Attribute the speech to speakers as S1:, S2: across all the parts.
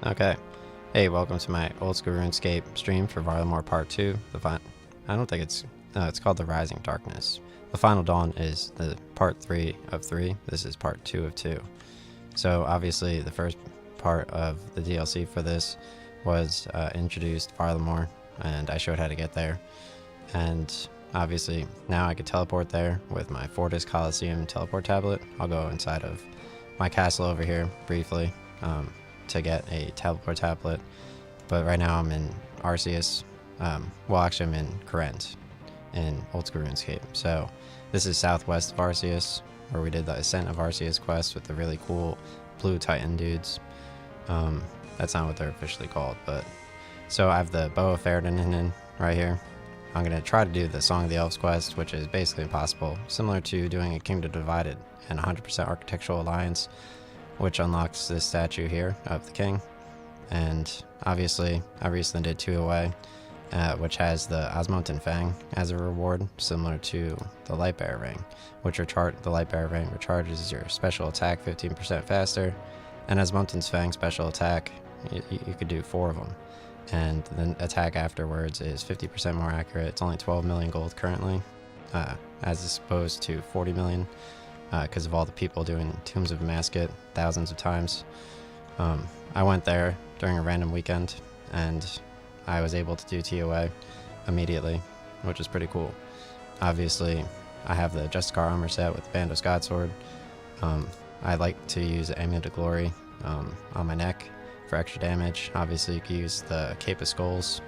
S1: Okay. Hey, welcome to my old school RuneScape stream for Varlamore Part 2. I don't think it's called the Rising Darkness. The Final Dawn is the Part 3 of 3. This is Part 2 of 2. So obviously the first part of the DLC for this was introduced Varlamore, and I showed how to get there. And obviously now I could teleport there with my Fortis Coliseum teleport tablet. I'll go inside of my castle over here briefly to get a teleport tablet, but right now I'm in Arceus. Well, actually I'm in Corrent in Old School RuneScape. So this is southwest of Arceus, where we did the Ascent of Arceus quest with the really cool blue Titan dudes. That's not what they're officially called, but so I have the Bow of Ferdinand right here. I'm going to try to do the Song of the Elves quest, which is basically impossible, similar to doing a Kingdom Divided and 100% Architectural Alliance, which unlocks this statue here of the king. And obviously I recently did 2 away, which has the Osmoten Fang as a reward, similar to the Lightbearer Ring, which the Lightbearer Ring recharges your special attack 15% faster, and Osmoten's Fang special attack, you could do 4 of them, and then attack afterwards is 50% more accurate. It's only 12 million gold currently, as opposed to 40 million. Because of all the people doing Tombs of Masket thousands of times. I went there during a random weekend, and I was able to do TOA immediately, which is pretty cool. Obviously, I have the Justicar armor set with the Band of Scotsword. I like to use the Amulet of Glory on my neck for extra damage. Obviously, you could use the Cape of Skulls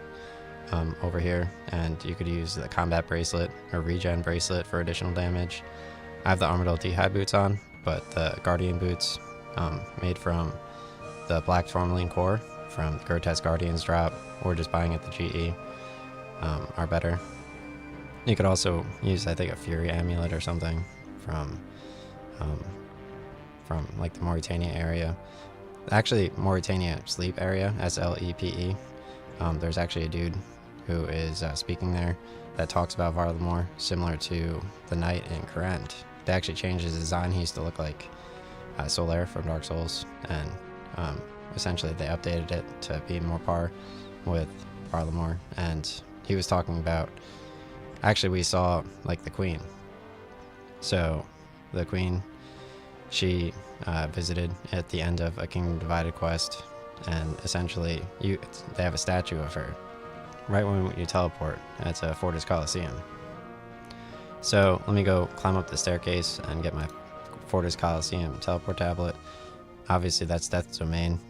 S1: over here, and you could use the Combat Bracelet or Regen Bracelet for additional damage. I have the Armadyl D-High boots on, but the Guardian boots, made from the Black Tourmaline core from the Grotesque Guardians drop, or just buying at the GE, are better. You could also use, I think, a Fury Amulet or something from like the Mauritania area. Actually, Mauritania Sleep area, SLEPE. There's actually a dude who is speaking there that talks about Varlamore, similar to the Knight in Corrent. They actually changed his design. He used to look like Solaire from Dark Souls, and essentially they updated it to be more par with Varlamore. And he was talking about, actually we saw like the Queen. So the Queen, she visited at the end of a Kingdom Divided quest, and essentially they have a statue of her right when you teleport. It's a Fortis Coliseum. So let me go climb up the staircase and get my Fortis Coliseum teleport tablet. Obviously that's Death's Domain.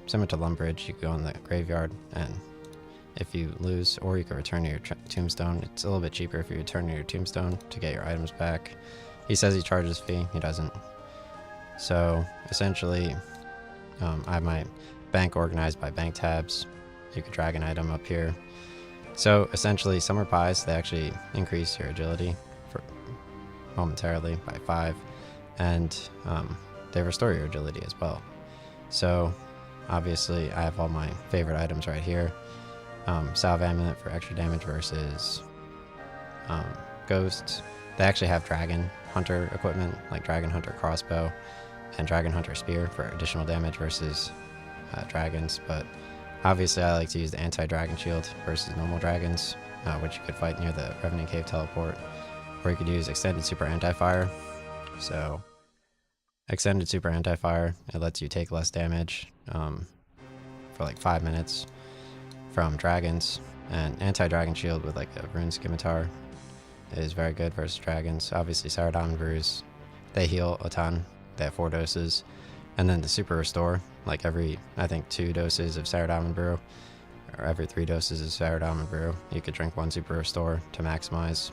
S1: Similar to Lumbridge, you can go in the graveyard, and if you lose, or you can return to your tombstone. It's a little bit cheaper if you return to your tombstone to get your items back. He says he charges fee, he doesn't. So essentially, I have my bank organized by bank tabs. You could drag an item up here. So essentially, Summer Pies, they actually increase your agility momentarily by 5, and they restore your agility as well. So obviously I have all my favorite items right here. Salve Amulet for extra damage versus Ghosts. They actually have Dragon Hunter equipment, like Dragon Hunter Crossbow and Dragon Hunter Spear for additional damage versus dragons, but obviously I like to use the anti-dragon shield versus normal dragons, which you could fight near the Revenant Cave teleport, or you could use extended super anti-fire. So extended super anti-fire, it lets you take less damage for like 5 minutes from dragons, and anti-dragon shield with like a rune scimitar is very good versus dragons. Obviously Saradomin Brews, they heal a ton, they have 4 doses. And then the super restore, like every, I think, 2 doses of Saradomin Brew, or every 3 doses of Saradomin Brew, you could drink 1 super restore to maximize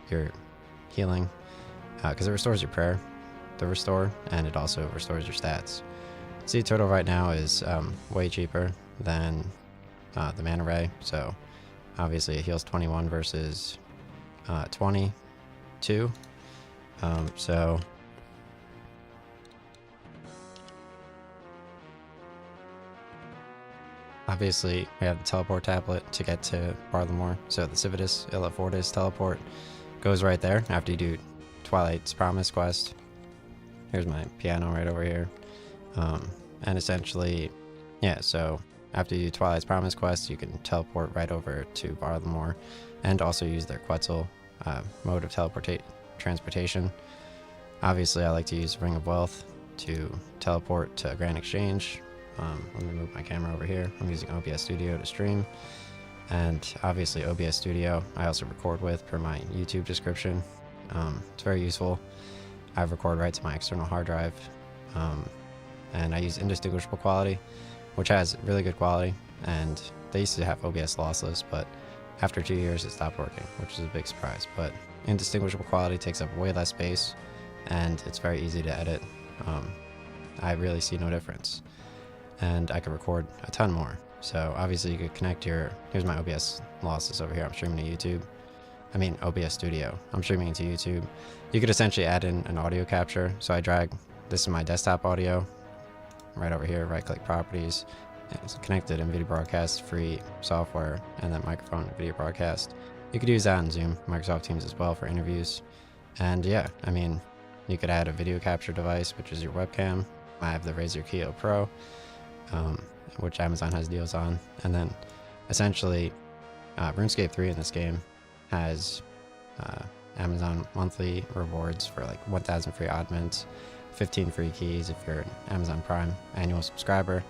S1: your healing, because it restores your prayer, the restore, and it also restores your stats. Sea Turtle right now is way cheaper than the Mana Ray, so obviously it heals 21 versus 22. So obviously we have the teleport tablet to get to Varlamore, so the Civitas Illa Fortis teleport goes right there after you do Twilight's Promise quest. Here's my piano right over here. And essentially, yeah, so after you do Twilight's Promise quest, you can teleport right over to Varlamore and also use their Quetzal mode of transportation. Obviously, I like to use Ring of Wealth to teleport to Grand Exchange. Let me move my camera over here. I'm using OBS Studio to stream. And obviously OBS Studio I also record with per my YouTube description. It's very useful. I record right to my external hard drive. And I use indistinguishable quality, which has really good quality. And they used to have OBS lossless, but after 2 years it stopped working, which is a big surprise. But indistinguishable quality takes up way less space, and it's very easy to edit. I really see no difference. And I could record a ton more. So obviously you could connect here's my OBS lossless over here. I'm streaming to YouTube. I mean OBS Studio. I'm streaming into YouTube. You could essentially add in an audio capture. So I drag, this is my desktop audio, right over here, right click properties. It's connected in video broadcast, free software, and then microphone video broadcast. You could use that in Zoom, Microsoft Teams as well for interviews. And yeah, I mean, you could add a video capture device, which is your webcam. I have the Razer Kiyo Pro, which Amazon has deals on. And then essentially, RuneScape 3 in this game has Amazon monthly rewards for like 1,000 free odd mints, 15 free keys if you're an Amazon Prime annual subscriber,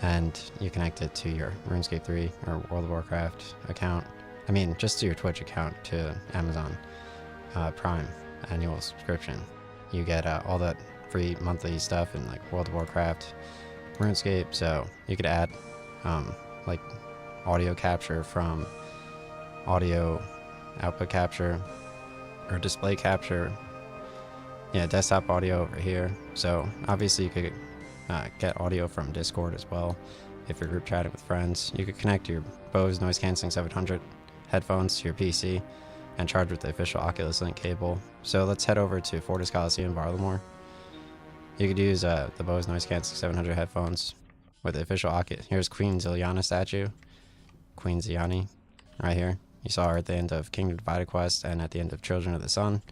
S1: and you connect it to your RuneScape 3 or World of Warcraft account. I mean, just to your Twitch account to Amazon Prime annual subscription. You get all that free monthly stuff in like World of Warcraft, RuneScape, so you could add like audio capture from audio output capture or display capture. Yeah, desktop audio over here. So obviously you could get audio from Discord as well if you're group chatting with friends. You could connect your Bose Noise Cancelling 700 headphones to your PC and charge with the official Oculus Link cable. So let's head over to Fortis Coliseum, Varlamore. You could use the Bose Noise Cancelling 700 headphones with the official Oculus. Here's Queen Ziliana statue. Queen Ziani, right here. You saw her at the end of Kingdom Divided Quest and at the end of Children of the Sun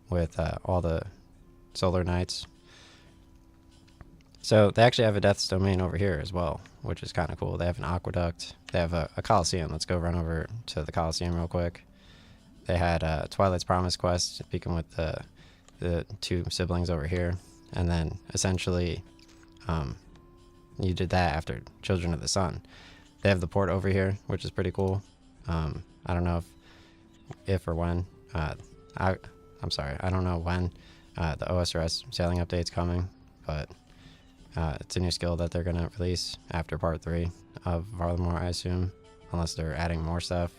S1: with all the Solar Knights. So they actually have a Death's Domain over here as well, which is kind of cool. They have an aqueduct. They have a Coliseum. Let's go run over to the Coliseum real quick. They had Twilight's Promise quest, speaking with the two siblings over here. And then essentially you did that after Children of the Sun. They have the port over here, which is pretty cool. I don't know if or when. I'm sorry, I don't know when the OSRS sailing update's coming, but it's a new skill that they're going to release after part 3 of Varlamore, I assume, unless they're adding more stuff.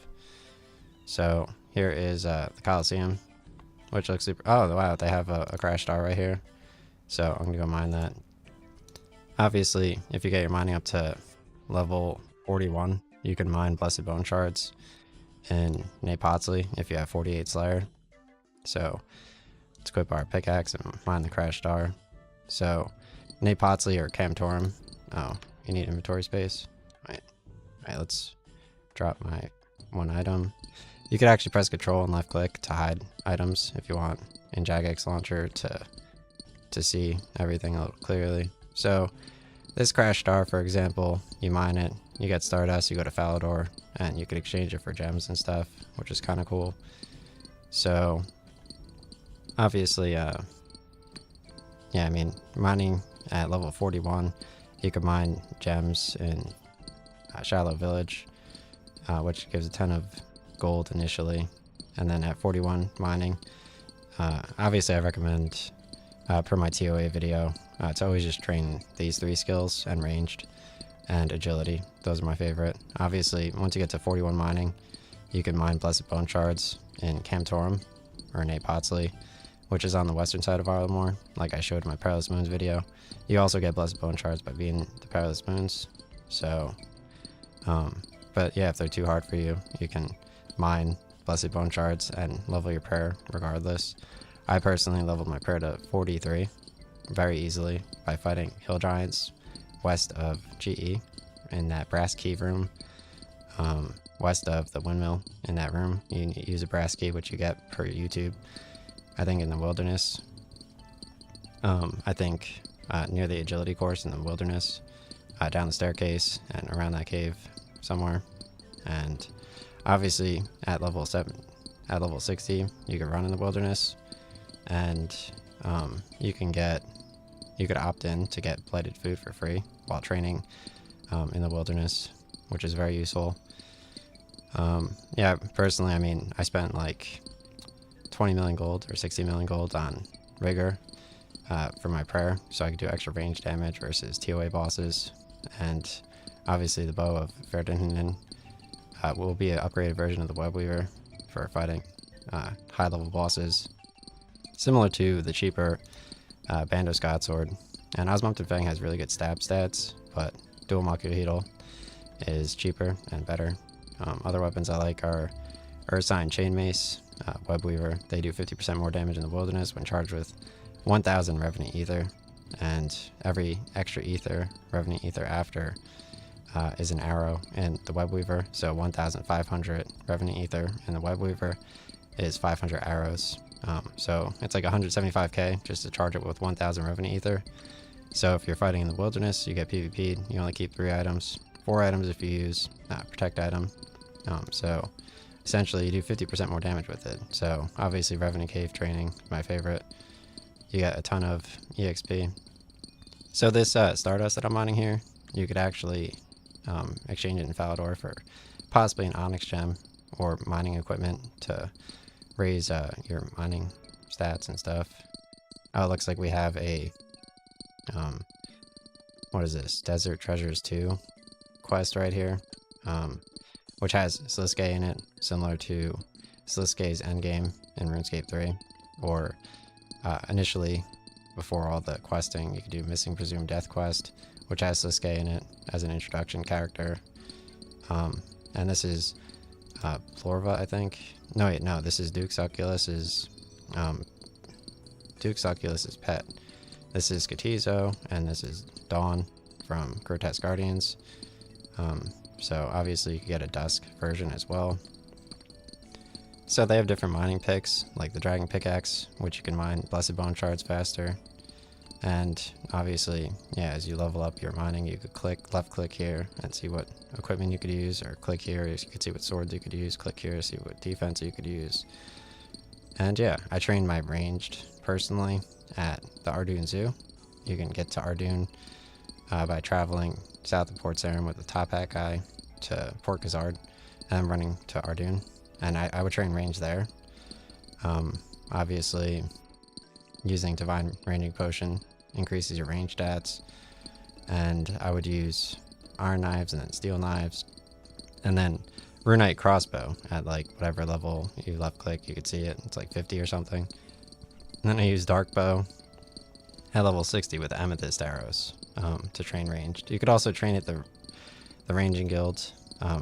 S1: So here is the Coliseum, which looks super... Oh, wow, they have a crash star right here. So I'm going to go mine that. Obviously, if you get your mining up to level 41, you can mine Blessed Bone Shards in Napotsley if you have 48 Slayer. So let's equip our pickaxe and mine the crash star. So Napotsley or Camtorum. Oh, you need inventory space. Right, let's drop my one item. You could actually press Control and left click to hide items if you want in Jagex Launcher to see everything a little clearly. So this crash star, for example, you mine it, you get Stardust, you go to Falador, and you could exchange it for gems and stuff, which is kind of cool. So obviously, yeah, I mean, mining at level 41, you can mine gems in Shallow Village, which gives a ton of gold initially. And then at 41 mining, obviously I recommend, per my TOA video, to always just train these 3 skills, and ranged and agility. Those are my favorite. Obviously, once you get to 41 mining, you can mine Blessed Bone Shards in Camtorum or Napotsley, which is on the western side of Varlamore, like I showed in my Perilous Moons video. You also get Blessed Bone Shards by being the Perilous Moons. So, but yeah, if they're too hard for you, you can mine Blessed Bone Shards and level your prayer regardless. I personally leveled my prayer to 43 very easily by fighting hill giants west of GE in that brass key room. West of the windmill in that room, you use a brass key, which you get per YouTube. I think in the wilderness. I think near the agility course in the wilderness, down the staircase and around that cave somewhere. And obviously at level 60, you could run in the wilderness, and you could opt in to get blighted food for free while training in the wilderness, which is very useful. Yeah, personally, I mean, I spent like 20 million gold or 60 million gold on rigor for my prayer, so I could do extra range damage versus TOA bosses. And obviously the bow of Ferdinand will be an upgraded version of the web weaver for fighting high level bosses, similar to the cheaper Bando Scott sword. And Osmumten Fang has really good stab stats, but Dual Hueycoatl is cheaper and better. Other weapons I like are Ursine Chain Mace, Web Weaver. They do 50% more damage in the wilderness when charged with 1000 Revenant Ether, and every extra ether, Revenant Ether after, is an arrow in the Web Weaver. So 1500 Revenant Ether in the Web Weaver is 500 arrows. So it's like 175k just to charge it with 1000 Revenant Ether. So if you're fighting in the wilderness, you get PvP'd, you only keep 3 items, 4 items if you use protect item. So essentially you do 50% more damage with it. So obviously Revenant Cave training, my favorite. You get a ton of EXP. So this Stardust that I'm mining here, you could actually exchange it in Falador for possibly an Onyx gem or mining equipment to raise your mining stats and stuff. Oh, it looks like we have a what is this? Desert Treasures 2 quest right here, which has Sliske in it, similar to Sliske's endgame in RuneScape 3, or initially, before all the questing, you could do Missing Presumed Death quest, which has Sliske in it as an introduction character. And this is Plorva, I think. No, wait, no, this is Duke Succulus's pet. This is Skatizo, and this is Dawn from Grotesque Guardians. So obviously you could get a Dusk version as well. So they have different mining picks, like the Dragon Pickaxe, which you can mine Blessed Bone shards faster. And obviously, yeah, as you level up your mining, you could left click here and see what equipment you could use, or click here, you could see what swords you could use, click here to see what defense you could use. And yeah, I trained my ranged personally at the Ardoon Zoo. You can get to Ardoon by traveling south of Port Sarim with the top hat guy to Port Khazard, and I'm running to Ardoon. And I would train range there. Obviously, using Divine Ranging Potion increases your range stats. And I would use Iron Knives and then Steel Knives. And then Runite Crossbow at like whatever level you left click, you could see it. It's like 50 or something. And then I use Dark Bow at level 60 with Amethyst Arrows to train ranged. You could also train at the Ranging Guild.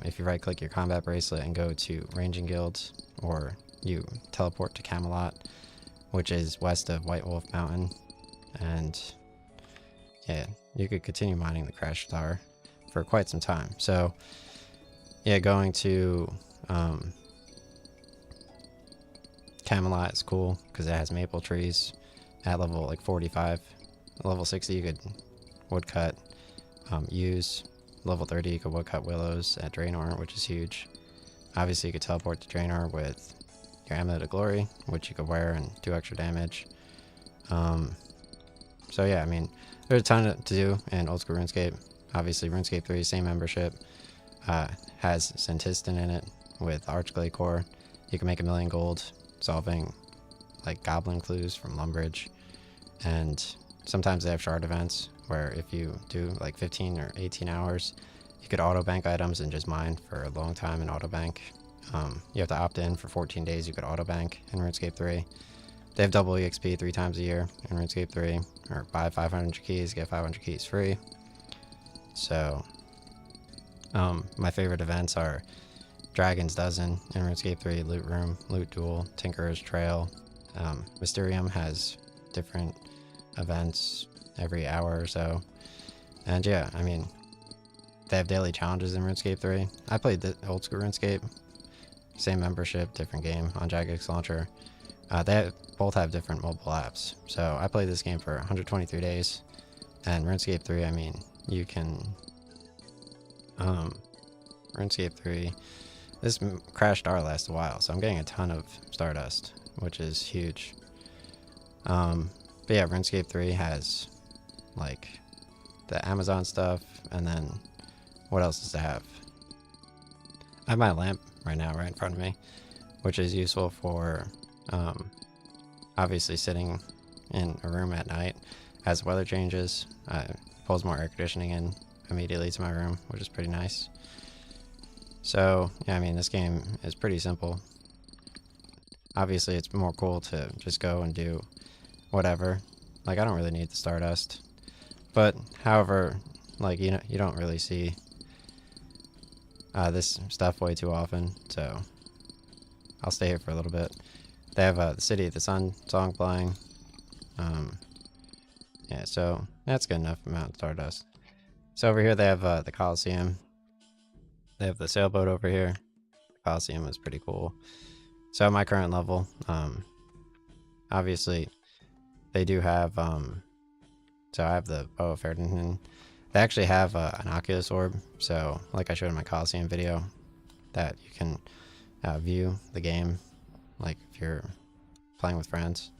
S1: If you right click your combat bracelet and go to Ranging Guild, or you teleport to Camelot, which is west of White Wolf Mountain, and yeah, you could continue mining the Crash Star for quite some time. So yeah, going to Camelot is cool because it has maple trees at level like 45. Level 60 you could woodcut yews. Level 30 you could woodcut willows at Draenor, which is huge. Obviously you could teleport to Draenor with your Amulet of Glory, which you could wear and do extra damage. So yeah, I mean, there's a ton to do in Old School RuneScape. Obviously RuneScape 3, same membership, has Centistan in it with Archglade Core. You can make 1 million gold solving like goblin clues from Lumbridge, and sometimes they have shard events where if you do like 15 or 18 hours, you could auto bank items and just mine for a long time and auto bank. You have to opt in for 14 days, you could auto bank in RuneScape 3. They have double EXP 3 times a year in RuneScape 3, or buy 500 keys, get 500 keys free. So my favorite events are Dragon's Dozen in RuneScape 3, Loot Room, Loot Duel, Tinkerer's Trail. Mysterium has different events every hour or so. And yeah, I mean, they have daily challenges in RuneScape 3. I played the Old School RuneScape, same membership, different game on Jagex Launcher. Both have different mobile apps. So I played this game for 123 days And RuneScape 3, I mean, you can, RuneScape 3, this crashed our last a while, so I'm getting a ton of Stardust, which is huge. But yeah, RuneScape 3 has, like, the Amazon stuff, and then, what else does it have? I have my lamp right now, right in front of me, which is useful for, obviously sitting in a room at night. As the weather changes, pulls more air conditioning in immediately to my room, which is pretty nice. So, yeah, I mean, this game is pretty simple. Obviously, it's more cool to just go and do whatever. Like, I don't really need the Stardust. But, however, like, you know, you don't really see this stuff way too often, so I'll stay here for a little bit. They have the City of the Sun song playing. Yeah, so that's good enough amount of Stardust. So over here they have the Coliseum. They have the sailboat over here. The Coliseum is pretty cool. So at my current level, obviously they do have, so I have the Bow of Ferdinand. They actually have an Oculus orb, so like I showed in my Coliseum video, that you can view the game, like if you're playing with friends.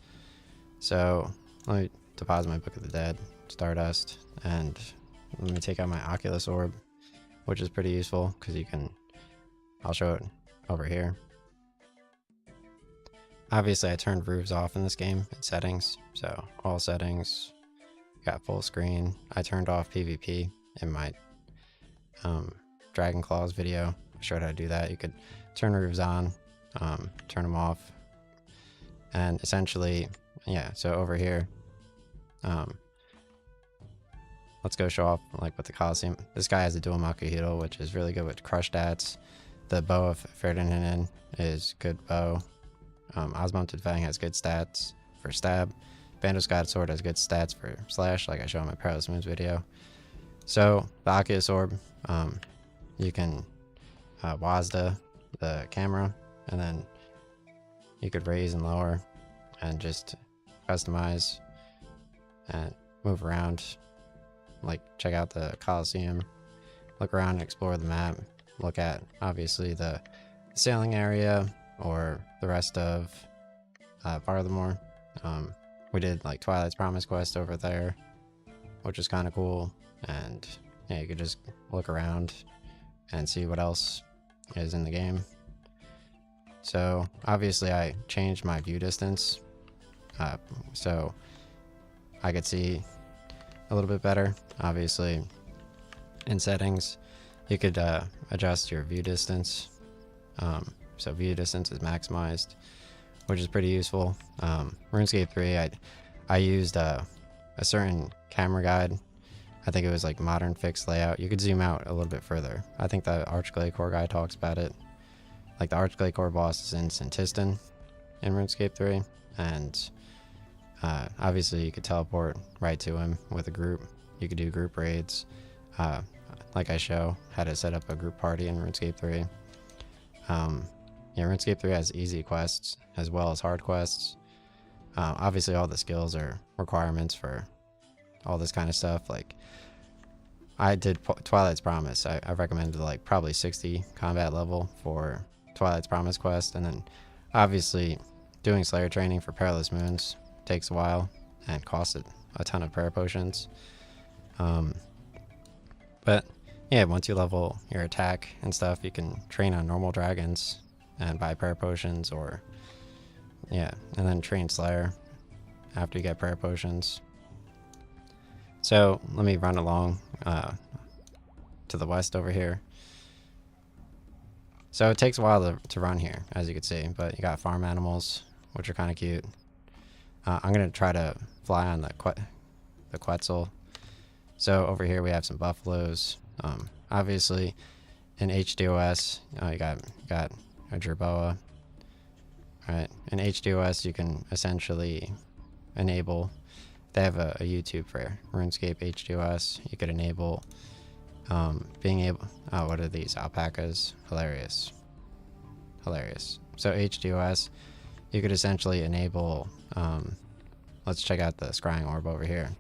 S1: So let me deposit my Book of the Dead, Stardust, and let me take out my Oculus orb, which is pretty useful because you can, I'll show it over here. Obviously I turned roofs off in this game in settings, so all settings, got full screen. I turned off PvP in my Dragon Claws video. I showed how to do that. You could turn roofs on, turn them off, and essentially, yeah, so over here, let's go show off like with the Coliseum. This guy has a dual Hueycoatl, which is really good with crush stats. The Bow of Ferdinand is good bow. Osmounted Fang has good stats for stab. Bandoscott Sword has good stats for slash, like I showed in my Perilous Moons video. So the Oculus Orb, you can WASD the camera, and then you could raise and lower and just customize and move around. Like check out the Coliseum, look around and explore the map, look at obviously the sailing area or the rest of Varlamore. We did like Twilight's Promise quest over there, which is kind of cool, and yeah, you could just look around and see what else is in the game. So obviously I changed my view distance so I could see a little bit better. Obviously in settings you could adjust your view distance, so view distance is maximized, which is pretty useful. RuneScape 3, I used a certain camera guide. I think it was like modern fixed layout. You could zoom out a little bit further. I think the Archglade Core guy talks about it. Like the Archglade Core boss is in Santistan in RuneScape 3, and obviously you could teleport right to him with a group. You could do group raids. Like I show how to set up a group party in RuneScape 3. Yeah, RuneScape 3 has easy quests as well as hard quests. Obviously all the skills are requirements for all this kind of stuff. Like I did Twilight's Promise. I recommended like probably 60 combat level for Twilight's Promise quest, and then obviously doing Slayer training for Perilous Moons takes a while and costs a ton of prayer potions. But yeah, once you level your attack and stuff, you can train on normal dragons and buy prayer potions, or yeah, and then train Slayer after you get prayer potions. So let me run along to the west over here. So it takes a while to run here, as you can see, but you got farm animals, which are kind of cute. I'm gonna try to fly on the Quetzal. So over here we have some buffaloes. Obviously in HDOS, you got a jerboa. Alright, in HDOS you can essentially enable, they have a YouTube for RuneScape HDOS. You could enable being able, oh, what are these? Alpacas? Hilarious. Hilarious. So HDOS, you could essentially enable, let's check out the scrying orb over here.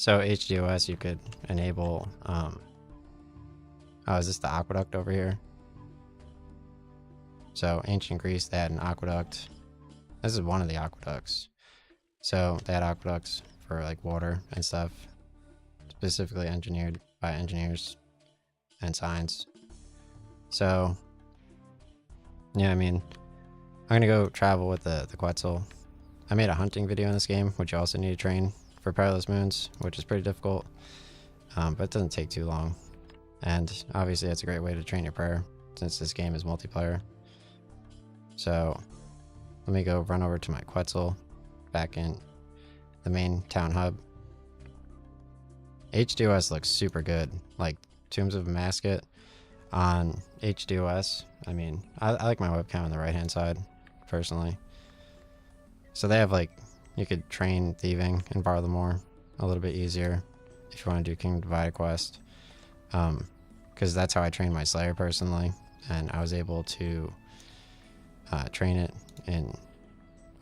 S1: So HDOS, you could enable, oh, is this the aqueduct over here? So ancient Greece, they had an aqueduct. This is one of the aqueducts. So they had aqueducts for like water and stuff, specifically engineered by engineers and science. So yeah, I mean, I'm gonna go travel with the Quetzal. I made a hunting video in this game, which you also need to train for Perilous Moons, which is pretty difficult, but it doesn't take too long. And obviously that's a great way to train your prayer, since this game is multiplayer. So let me go run over to my Quetzal back in the main town hub. HDOS looks super good. Like Tombs of a Masket on HDOS. I mean, I like my webcam on the right hand side, personally. So they have like, you could train thieving in Varlamore a little bit easier if you want to do Kingdom Divided quest. Because that's how I trained my Slayer personally, and I was able to train it in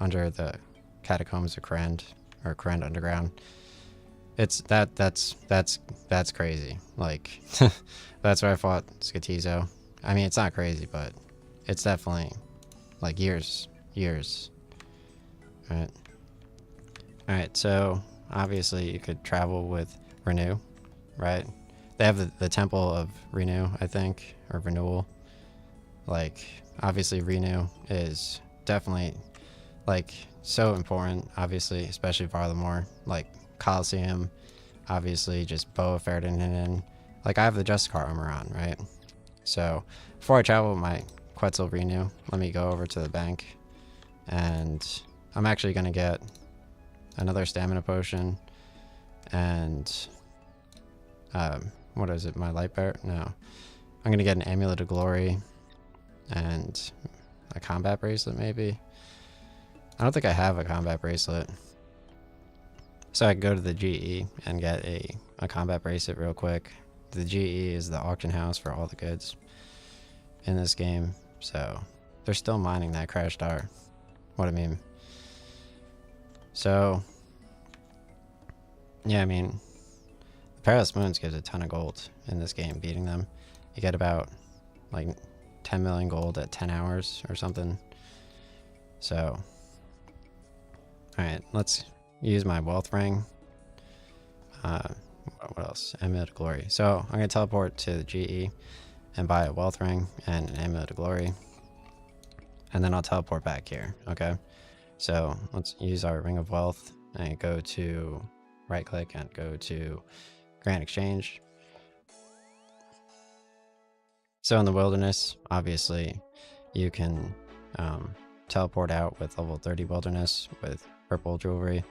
S1: under the catacombs of Krend, or Krend Underground. It's that's crazy. Like that's where I fought Skatizo. I mean, it's not crazy, but it's definitely like years. Alright, so obviously you could travel with Renew, right? They have the Temple of Renew, I think, or Renewal. Like, obviously Renew is definitely like so important, obviously, especially Varlamore. Like Coliseum, obviously, just Boa Ferdinand. Like, I have the Justicar armor on, right? So before I travel with my Quetzal Renew, let me go over to the bank, and I'm actually gonna get another stamina potion and what is it, my light bear? No, I'm gonna get an Amulet of Glory and a combat bracelet, maybe. I don't think I have a combat bracelet, so I can go to the GE and get a combat bracelet real quick. The GE is the auction house for all the goods in this game, so they're still mining that crash star. What I mean. So yeah, I mean, the Perilous Moons gives a ton of gold in this game. Beating them, you get about like 10 million gold at 10 hours or something. So alright, let's use my wealth ring. What else? Amulet of Glory. So I'm gonna teleport to the GE and buy a wealth ring and an Amulet of Glory, and then I'll teleport back here. Okay, so let's use our Ring of Wealth and go to right click and go to Grand Exchange. So in the wilderness, obviously you can teleport out with level 30 wilderness with purple jewelry.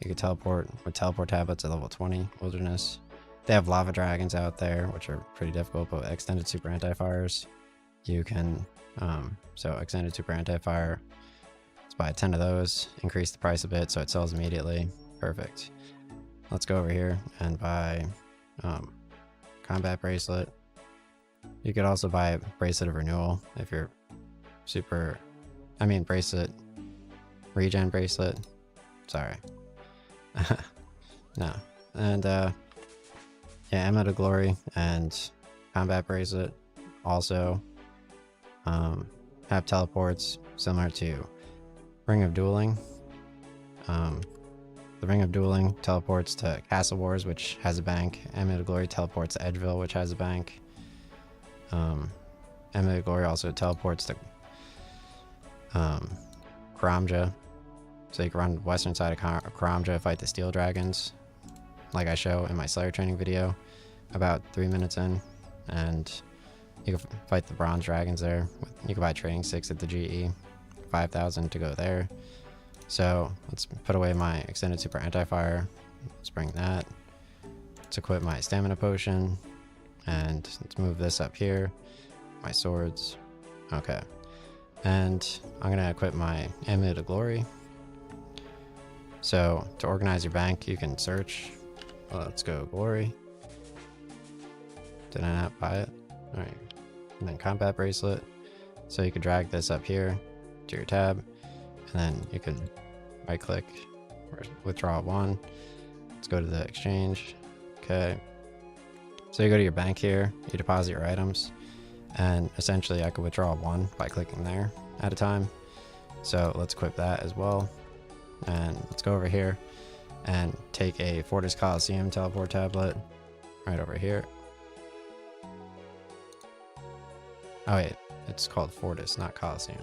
S1: You can teleport with teleport tablets at level 20 wilderness. They have lava dragons out there, which are pretty difficult, but with extended super anti-fires, you can, so extended super anti-fire, let's buy 10 of those, increase the price a bit so it sells immediately. Perfect. Let's go over here and buy combat bracelet. You could also buy a bracelet of renewal if you're super, I mean bracelet, regen bracelet, sorry. No. And yeah, Amulet of Glory and combat bracelet also have teleports similar to Ring of Dueling. The Ring of Dueling teleports to Castle Wars, which has a bank. Amulet of Glory teleports to Edgeville, which has a bank. Amulet of Glory also teleports to Karamja, so you can run the western side of Karamja, fight the Steel Dragons, like I show in my Slayer training video about 3 minutes in, and you can fight the Bronze Dragons there. You can buy Trading 6 at the GE, 5,000 to go there. So let's put away my extended super anti-fire. Let's bring that. Let's equip my stamina potion, and let's move this up here. My swords. Okay. And I'm gonna equip my Amulet of Glory. So to organize your bank, you can search. Let's go Glory. Did I not buy it? Alright. And then combat bracelet. So you could drag this up here to your tab, and then you could right click or withdraw one. Let's go to the exchange. Okay. So you go to your bank here, you deposit your items, and essentially I could withdraw 1 by clicking there at a time. So let's equip that as well. And let's go over here and take a Fortis Coliseum teleport tablet right over here. Oh wait, it's called Fortis, not Coliseum.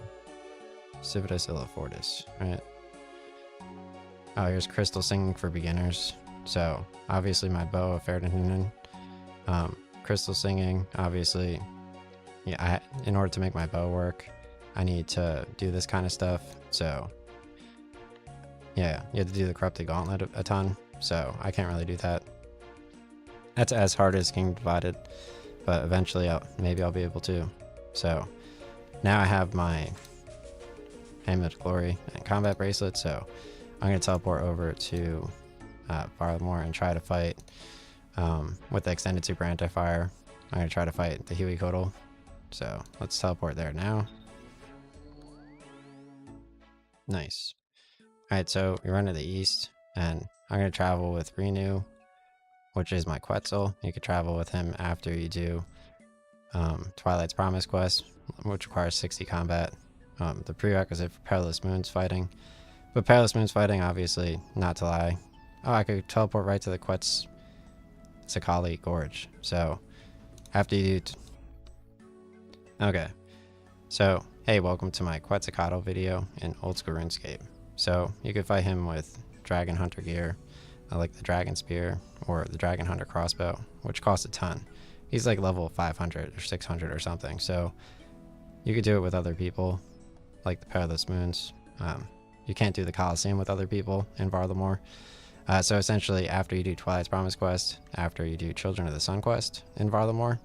S1: Civitas Illa Fortis, right? Oh, here's Crystal Singing for beginners. So obviously my bow of Ferdinand. Crystal Singing, obviously, yeah. In order to make my bow work, I need to do this kind of stuff. So yeah, you have to do the Corrupted Gauntlet a ton. So I can't really do that. That's as hard as King Divided, but eventually maybe I'll be able to. So now I have my Amulet of Glory and Combat Bracelet, so I'm going to teleport over to Varlamore and try to fight with the extended super anti-fire. I'm going to try to fight the Hueycoatl. So let's teleport there now. Nice. Alright, so we run to the east, and I'm going to travel with Renew, which is my Quetzal. You could travel with him after you do Twilight's Promise quest, which requires 60 combat. The prerequisite for Perilous Moons fighting. But Perilous Moons fighting, obviously, not to lie. Oh, I could teleport right to the Quetzalcoatl Gorge. So, after you do... Okay. So, hey, welcome to my Quetzalcoatl video in Old School RuneScape. So, you could fight him with Dragon Hunter gear, like the Dragon Spear, or the Dragon Hunter crossbow, which costs a ton. He's like level 500 or 600 or something, so you could do it with other people, like the Perilous Moons. You can't do the Coliseum with other people in Varlamore. So essentially, after you do Twilight's Promise quest, after you do Children of the Sun quest in Varlamore,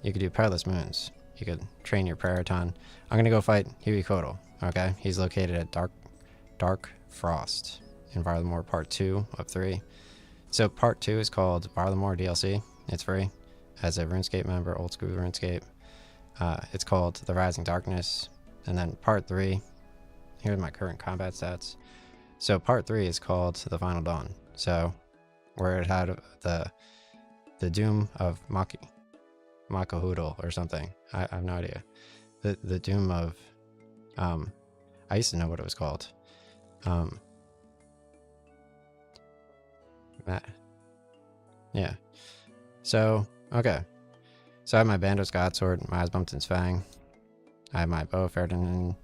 S1: you could do Perilous Moons. You could train your Praetor. I'm going to go fight Hueycoatl, okay? He's located at Dark Frost in Varlamore Part 2 of 3. So Part 2 is called Varlamore DLC. It's free. As a RuneScape member, Old School RuneScape. It's called The Rising Darkness. And then Part 3, here's my current combat stats. So Part 3 is called The Final Dawn. So we're at the Doom of Hueycoatl or something. I have no idea. The Doom of... I used to know what it was called. Yeah. So, okay. So I have my Bandos Godsword, my Asbumpton's Fang. I have my Bow of Ferdinand,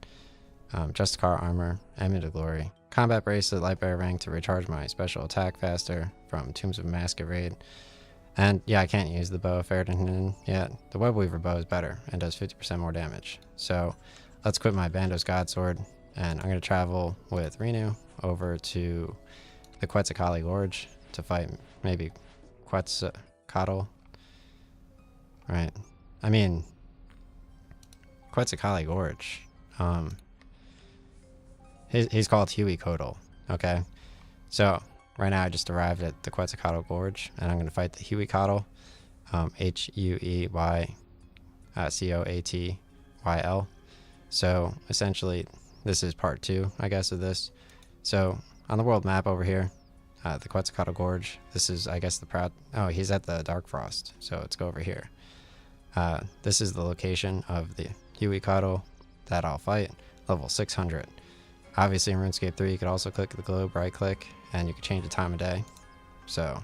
S1: Justicar Armor, Amulet of Glory, Combat Bracelet, Lightbearer Rank to recharge my special attack faster from Tombs of Masquerade. And yeah, I can't use the Bow of Ferdinand yet. The Webweaver bow is better and does 50% more damage. So let's quit my Bandos Godsword, and I'm going to travel with Renew over to the Quetzalcoatl Gorge to fight maybe Quetzalcoatl. Right. I mean, Quetzalcoatl Gorge. He's called Hueycoatl. Okay. So right now I just arrived at the Quetzalcoatl Gorge, and I'm going to fight the Hueycoatl. Hueycoatl. So essentially, this is part 2, I guess, of this. So on the world map over here, the Quetzalcoatl Gorge. This is, I guess, the proud... Oh, he's at the Dark Frost. So let's go over here. This is the location of the Hueycoatl that I'll fight. Level 600. Obviously in RuneScape 3 you could also click the globe, right click, and you could change the time of day. So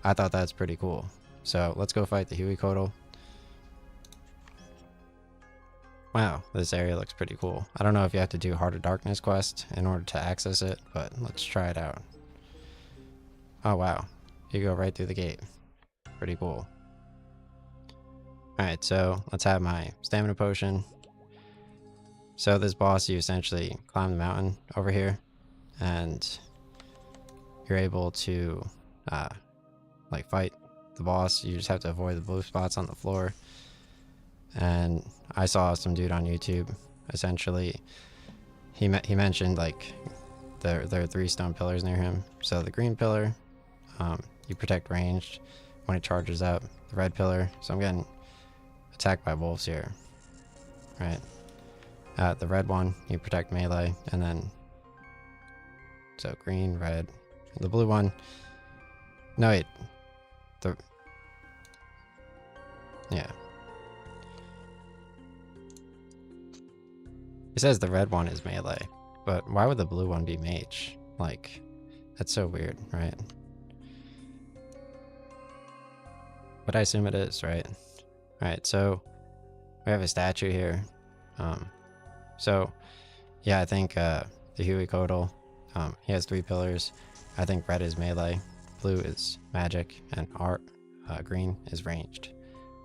S1: I thought that's pretty cool. So let's go fight the Hueycoatl. Wow, this area looks pretty cool. I don't know if you have to do Heart of Darkness quest in order to access it, but let's try it out. Oh wow, you go right through the gate. Pretty cool. Alright, so let's have my stamina potion. So this boss, you essentially climb the mountain over here, and you're able to like fight the boss. You just have to avoid the blue spots on the floor. And I saw some dude on YouTube, essentially, he mentioned like there are 3 stone pillars near him. So the green pillar, you protect ranged when it charges up. The red pillar, so I'm getting attacked by wolves here, right? The red one, you protect melee, and then so green, red. The blue one, No, wait. The... Yeah. It says the red one is melee, but why would the blue one be mage? Like, that's so weird, right? But I assume it is, right? Alright, so we have a statue here. So, yeah, I think the Hueycoatl, he has 3 pillars. I think red is melee, blue is magic, and green is ranged.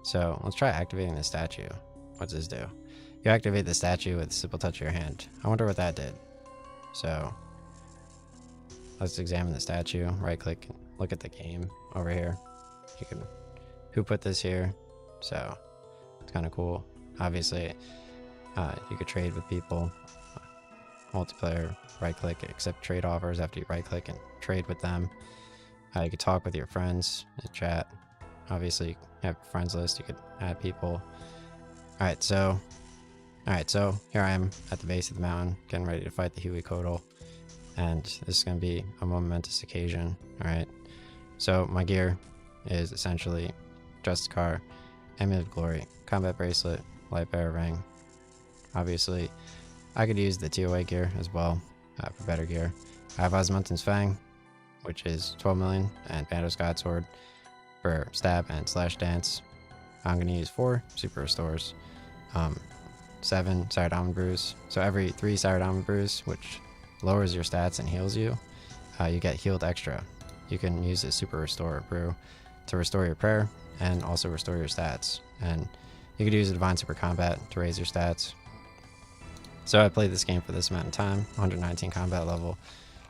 S1: So let's try activating the statue. What's this do? You activate the statue with a simple touch of your hand. I wonder what that did. So let's examine the statue. Right click and look at the game over here. You can, who put this here? So it's kind of cool. Obviously, you could trade with people. Multiplayer, right click, accept trade offers after you right click and trade with them. You could talk with your friends in chat. Obviously, you have a friends list, you could add people. Alright, so here I am at the base of the mountain, getting ready to fight the Hueycoatl. And this is going to be a momentous occasion, alright? So my gear is essentially Justice Car, Amulet of Glory, Combat Bracelet, Light Bearer Ring. Obviously, I could use the TOA gear as well for better gear. I have Osmund's Fang, which is 12 million, and Bandos God Sword for stab and slash dance. I'm going to use 4 super restores, 7 Saradomin Brews. So every 3 Saradomin Brews, which lowers your stats and heals you, you get healed extra. You can use a super restore brew to restore your prayer and also restore your stats. And you could use a Divine Super Combat to raise your stats. So I played this game for this amount of time, 119 combat level.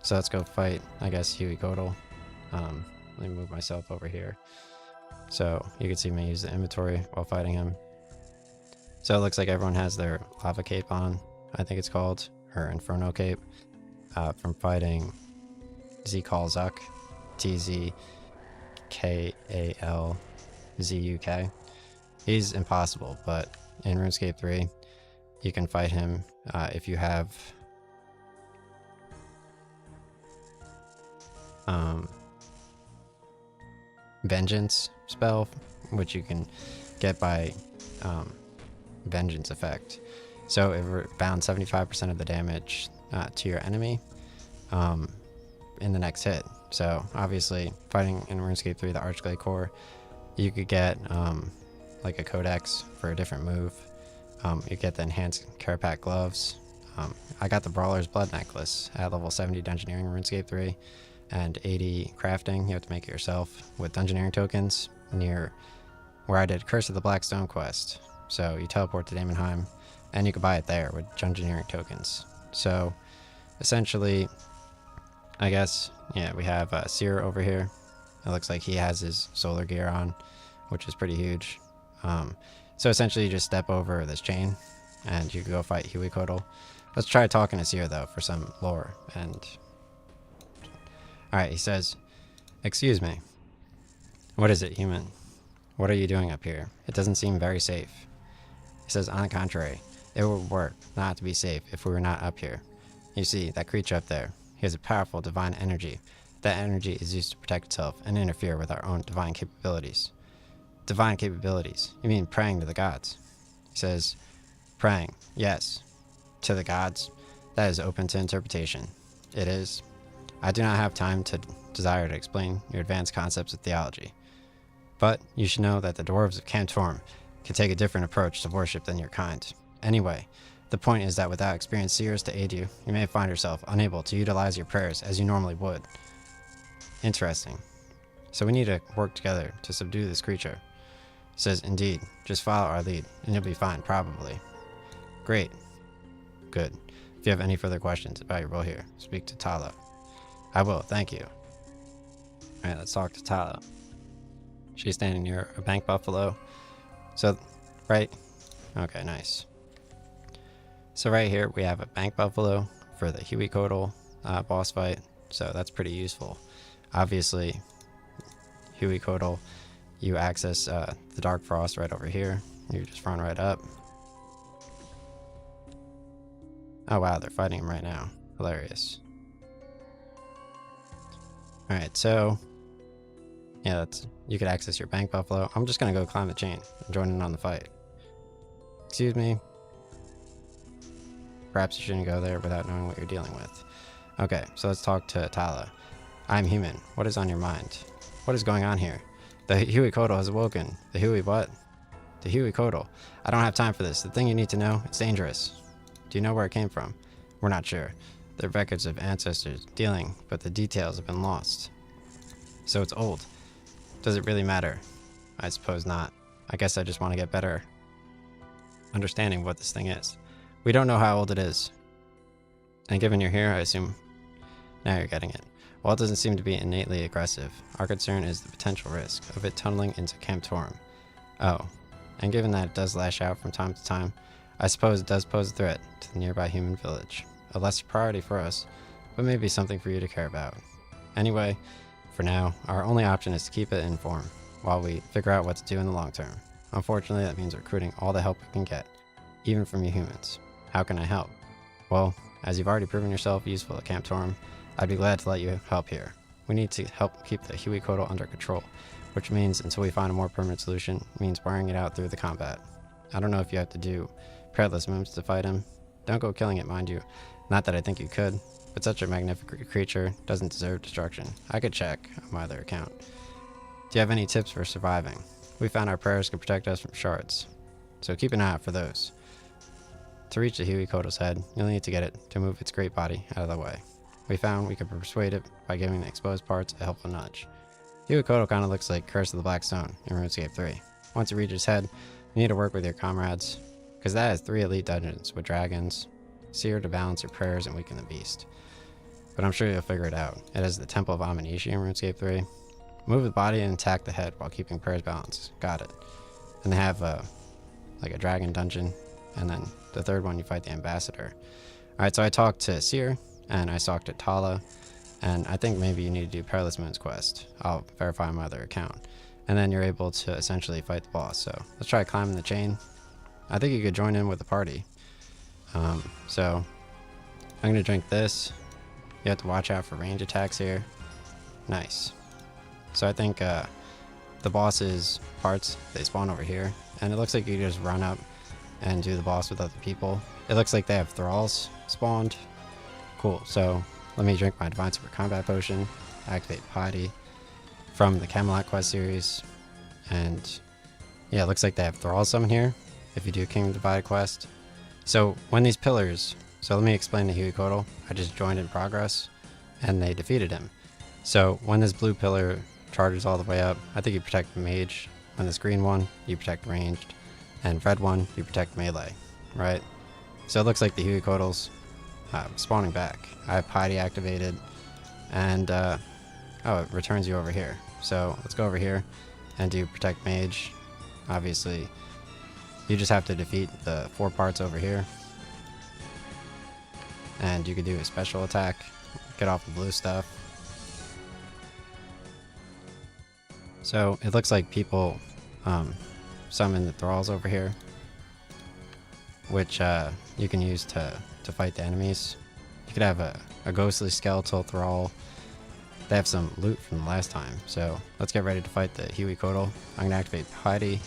S1: So let's go fight, I guess, Hueycoatl. Let me move myself over here. So you can see me use the inventory while fighting him. So it looks like everyone has their lava cape on, I think it's called, or Inferno cape, from fighting Zkalzuk, TZKALZUK. He's impossible, but in RuneScape 3, you can fight him if you have Vengeance spell, which you can get by Vengeance effect. So it rebounds 75% of the damage to your enemy in the next hit. So obviously, fighting in RuneScape 3, the Archglade Core, you could get like a Codex for a different move. You get the enhanced Carapac gloves. I got the Brawler's Blood Necklace at level 70 Dungeoneering RuneScape 3 and 80 crafting. You have to make it yourself with Dungeoneering tokens near where I did Curse of the Blackstone quest. So you teleport to Daemonheim and you can buy it there with Dungeoneering tokens. So essentially, I guess, yeah, we have Seer over here. It looks like he has his solar gear on, which is pretty huge. So essentially you just step over this chain and you can go fight Hueycoatl. Let's try talking to Seer though for some lore. And alright, he says, "Excuse me. What is it, human? What are you doing up here? It doesn't seem very safe." He says, "On the contrary, it would work not to be safe if we were not up here. You see, that creature up there, he has a powerful divine energy. That energy is used to protect itself and interfere with our own divine capabilities." "Divine capabilities? You mean praying to the gods?" He says, "Praying, yes. To the gods? That is open to interpretation. It is. I do not have time to desire to explain your advanced concepts of theology. But you should know that the dwarves of Cantorm can take a different approach to worship than your kind. Anyway, the point is that without experienced seers to aid you, you may find yourself unable to utilize your prayers as you normally would." "Interesting. So we need to work together to subdue this creature." He says, "Indeed. Just follow our lead, and you'll be fine, probably." "Great. Good. If you have any further questions about your role here, speak to Tala." "I will, thank you." Alright, let's talk to Tala. She's standing near a bank buffalo. So, right? Okay, nice. So right here, we have a bank buffalo for the Hueycoatl boss fight. So that's pretty useful. Obviously, Hueycoatl, you access the Dark Frost right over here. You just run right up. Oh wow, they're fighting him right now. Hilarious. Alright, so Yeah, you could access your bank buffalo. I'm just gonna go climb the chain and join in on the fight. Excuse me. Perhaps you shouldn't go there without knowing what you're dealing with. Okay, so let's talk to Tala. I'm human. What is on your mind? What is going on here? The Hueycoatl has awoken. The Huey what? The Hueycoatl. I don't have time for this. The thing you need to know, it's dangerous. Do you know where it came from? We're not sure. There are records of ancestors dealing, but the details have been lost. So it's old. Does it really matter? I suppose not. I guess I just want to get better understanding what this thing is. We don't know how old it is. And given you're here, I assume now you're getting it. While it doesn't seem to be innately aggressive, our concern is the potential risk of it tunneling into Camp Torum. Oh, and given that it does lash out from time to time, I suppose it does pose a threat to the nearby human village. A lesser priority for us, but maybe something for you to care about. Anyway, for now, our only option is to keep it informed while we figure out what to do in the long term. Unfortunately, that means recruiting all the help we can get, even from you humans. How can I help? Well, as you've already proven yourself useful at Camp Torum, I'd be glad to let you help here. We need to help keep the Hueycoatl under control, which means until we find a more permanent solution, means wearing it out through the combat. I don't know if you have to do perilous moves to fight him. Don't go killing it, mind you. Not that I think you could, but such a magnificent creature doesn't deserve destruction. I could check on my other account. Do you have any tips for surviving? We found our prayers can protect us from shards, so keep an eye out for those. To reach the Hueycoatl's head, you'll need to get it to move its great body out of the way. We found we could persuade it by giving the exposed parts a helpful nudge. Hueycoatl kind of looks like Curse of the Black Stone in RuneScape 3. Once you reach its head, you need to work with your comrades, because that has 3 elite dungeons with dragons, Seer to balance your prayers and weaken the beast. But I'm sure you'll figure it out. It has the Temple of Amanishi in RuneScape 3. Move the body and attack the head while keeping prayers balanced. Got it. And they have like a dragon dungeon, and then the third one you fight the ambassador. Alright, so I talked to Seer, and I talked to Tala, and I think maybe you need to do Perilous Moon's quest. I'll verify my other account. And then you're able to essentially fight the boss. So let's try climbing the chain. I think you could join in with the party. So I'm gonna drink this. You have to watch out for range attacks here. Nice. So I think the boss's parts, they spawn over here, and it looks like you just run up and do the boss with other people. It looks like they have thralls spawned. Cool. So let me drink my Divine Super Combat Potion, activate Piety from the Camelot quest series, and yeah, it looks like they have thralls summoned here if you do Kingdom Divided quest. So when these pillars, so let me explain the Hueycoatl. I just joined in progress and they defeated him. So when this blue pillar charges all the way up, I think you protect the mage. When this green one, you protect ranged, and red one, you protect melee, right? So it looks like the Hueycoatl's spawning back. I have Piety activated, and oh, it returns you over here. So let's go over here and do protect mage. Obviously, you just have to defeat the 4 parts over here, and you could do a special attack, get off the blue stuff. So it looks like people summon the thralls over here, which you can use to fight the enemies. You could have a ghostly skeletal thrall. They have some loot from the last time, so let's get ready to fight the Hueycoatl. I'm going to activate Piety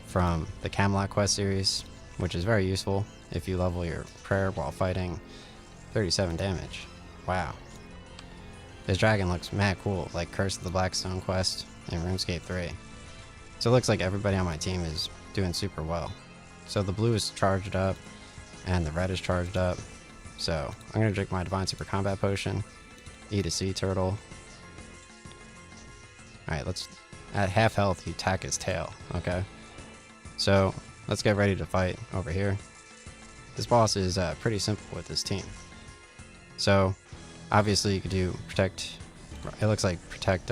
S1: from the Camelot quest series, which is very useful if you level your prayer while fighting. 37 damage. Wow. This dragon looks mad cool, like Curse of the Black Stone quest in RuneScape 3. So it looks like everybody on my team is doing super well. So the blue is charged up, and the red is charged up. So I'm going to drink my Divine Super Combat Potion, eat a sea turtle. Alright, at half health, you attack his tail, okay? So let's get ready to fight over here. This boss is pretty simple with this team. So obviously you could do protect, it looks like protect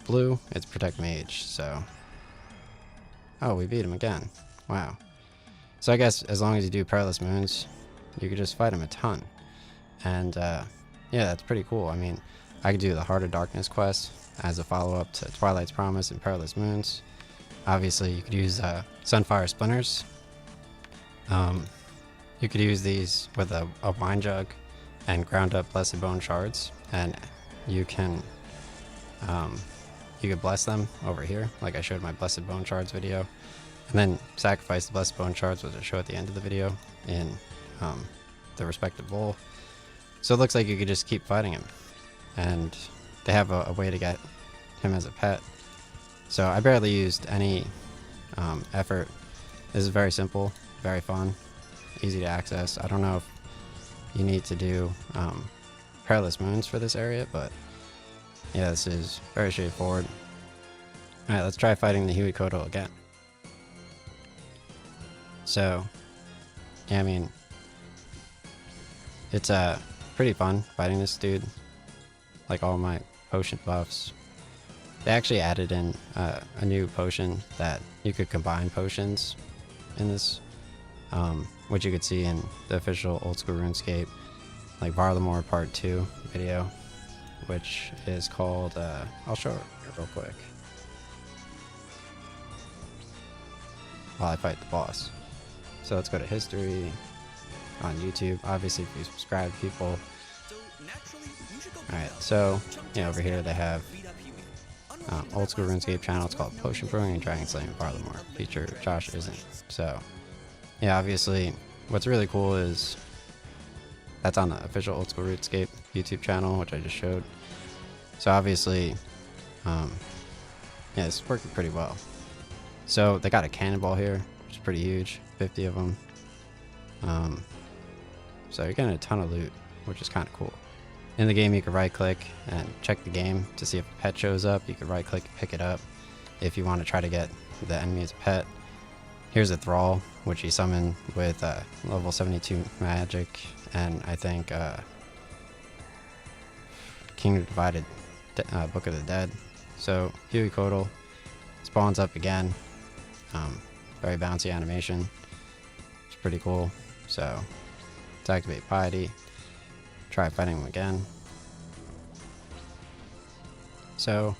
S1: blue, it's protect mage, so. Oh, we beat him again. Wow. So I guess as long as you do Perilous Moons, you could just fight him a ton. And yeah, that's pretty cool. I mean, I could do the Heart of Darkness quest as a follow-up to Twilight's Promise and Perilous Moons. Obviously, you could use Sunfire Splinters. You could use these with a wine jug and ground up Blessed Bone Shards, and you can you could bless them over here, like I showed in my Blessed Bone Shards video, and then sacrifice the Blessed Bone Shards, which I show at the end of the video, in the respective bowl. So it looks like you could just keep fighting him, and they have a way to get him as a pet. So I barely used any effort. This is very simple, very fun, easy to access. I don't know if you need to do perilous moons for this area, but yeah, this is very straightforward. Alright, let's try fighting the Hueycoatl again. So, yeah, I mean, it's pretty fun fighting this dude. Like all my potion buffs. They actually added in a new potion that you could combine potions in this, which you could see in the official Old School RuneScape, like Varlamore Part 2 video, which is called, I'll show it real quick while I fight the boss. So let's go to history on YouTube. Obviously, if you subscribe, people. Alright, so yeah, over here they have Old School RuneScape channel. It's called Potion Brewing and Dragon Slaying Varlamore. Feature Josh isn't. So yeah, obviously, what's really cool is that's on the official Old School RuneScape YouTube channel, which I just showed. So obviously, yeah, it's working pretty well. So they got a cannonball here, which is pretty huge, 50 of them. So you're getting a ton of loot, which is kind of cool. In the game, you can right click and check the game to see if a pet shows up. You can right click and pick it up if you want to try to get the enemy as a pet. Here's a Thrall, which you summon with level 72 magic, and I think King of Divided Book of the Dead. So Hueycoatl spawns up again. Very bouncy animation. It's pretty cool. So let's activate Piety. Try fighting him again. So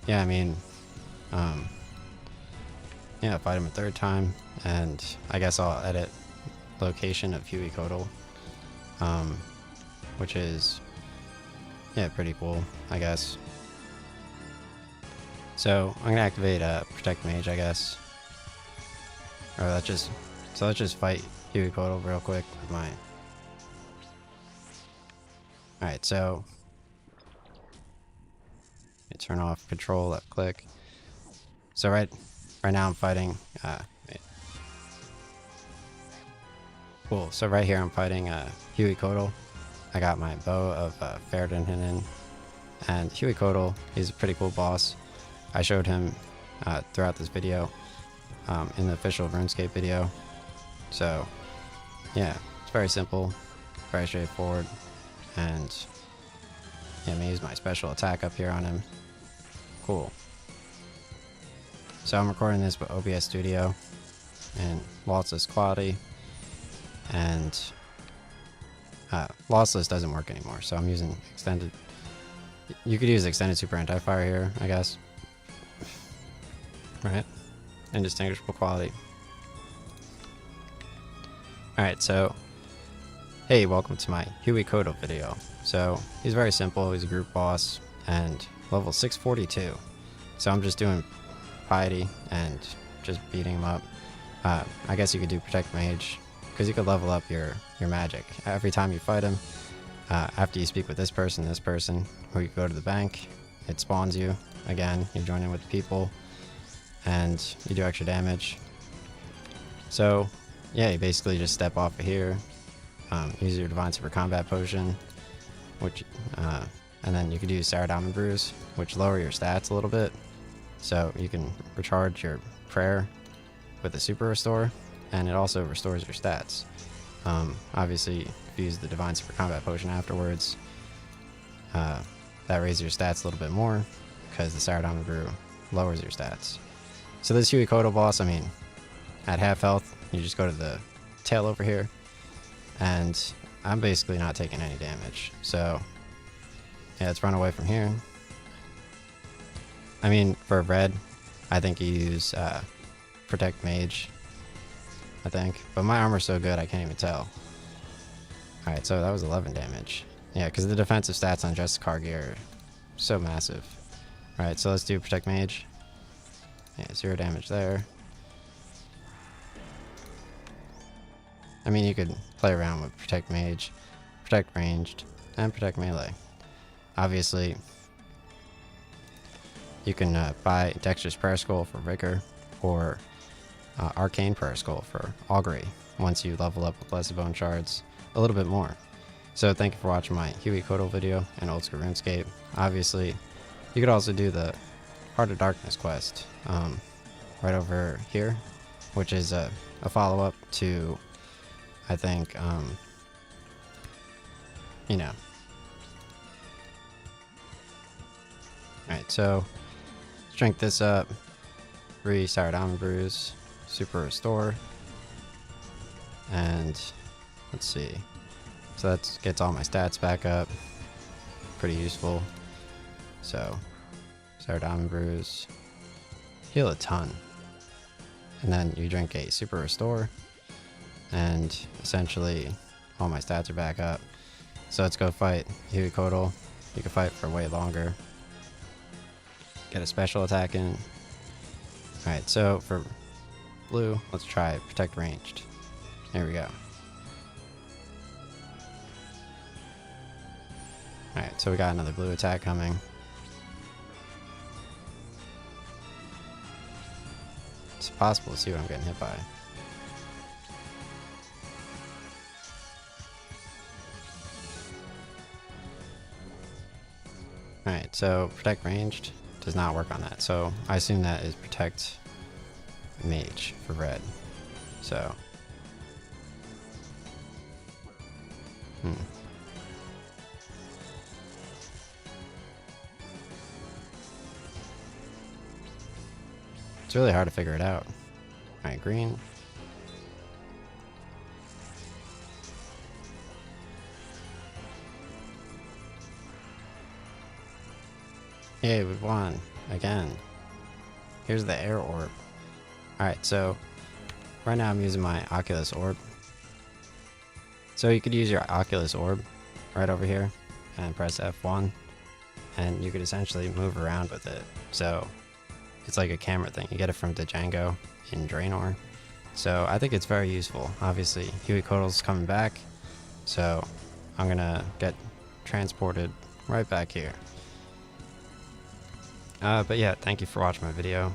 S1: yeah, I mean, yeah, fight him a third time, and I guess I'll edit location of Hueycoatl, which is, yeah, pretty cool, I guess. So I'm gonna activate Protect Mage, I guess. Or let's just fight Hueycoatl real quick with my. Alright, so let me turn off control, left click. So right now I'm fighting cool. So right here I'm fighting Hueycoatl. I got my bow of Ferdinand, and Hueycoatl, he's a pretty cool boss. I showed him throughout this video in the official RuneScape video. So yeah, it's very simple, very straightforward. And yeah, I'm gonna use my special attack up here on him. Cool. So I'm recording this with OBS Studio and lossless quality, and lossless doesn't work anymore, so I'm using extended. You could use extended super anti-fire here, I guess. Right? Indistinguishable quality. Alright, so hey, welcome to my Hueycoatl video. So he's very simple, he's a group boss, and level 642. So I'm just doing Piety and just beating him up. I guess you could do Protect Mage, because you could level up your magic. Every time you fight him, after you speak with this person, or you go to the bank, it spawns you again, you join in with the people, and you do extra damage. So yeah, you basically just step off of here, use your Divine Super Combat Potion, which, and then you could use Sour Diamond Brews, which lower your stats a little bit. So you can recharge your prayer with a Super Restore, and it also restores your stats. Obviously, if you use the Divine Super Combat Potion afterwards, that raises your stats a little bit more, because the Sour Diamond Brew lowers your stats. So this Hueycoatl boss, I mean, at half health, you just go to the tail over here, and I'm basically not taking any damage. So yeah, let's run away from here. I mean, for red, I think you use Protect Mage, I think. But my armor's so good, I can't even tell. Alright, so that was 11 damage. Yeah, because the defensive stats on Justice Car gear are so massive. Alright, so let's do Protect Mage. Yeah, 0 damage there. I mean, you could play around with Protect Mage, Protect Ranged, and Protect Melee. Obviously, you can buy Dexter's Prayer Scroll for Vigor, or Arcane Prayer Scroll for Augury, once you level up with Blessed Bone Shards a little bit more. So thank you for watching my Hueycoatl video in Old School RuneScape. Obviously, you could also do the Heart of Darkness quest right over here, which is a follow-up to, I think, you know. Alright, so let's drink this up. 3 Sour Diamond Brews, Super Restore, and let's see. So that gets all my stats back up. Pretty useful. So, Sour Diamond Brews, heal a ton. And then you drink a Super Restore, and essentially all my stats are back up. So let's go fight Hueycoatl. You can fight for way longer. Get a special attack in. Alright, so for blue, let's try Protect Ranged. Here we go. Alright, so we got another blue attack coming. It's possible to see what I'm getting hit by. Alright, so Protect Ranged does not work on that. So I assume that is Protect Mage for red. So. It's really hard to figure it out. Alright, green. Yay, we won. Again. Here's the air orb. Alright, so right now I'm using my Oculus orb. So you could use your Oculus orb right over here and press F1, and you could essentially move around with it. So it's like a camera thing. You get it from Django in Draenor. So I think it's very useful. Obviously, Hueycoatl's coming back, so I'm gonna get transported right back here. But yeah, thank you for watching my video.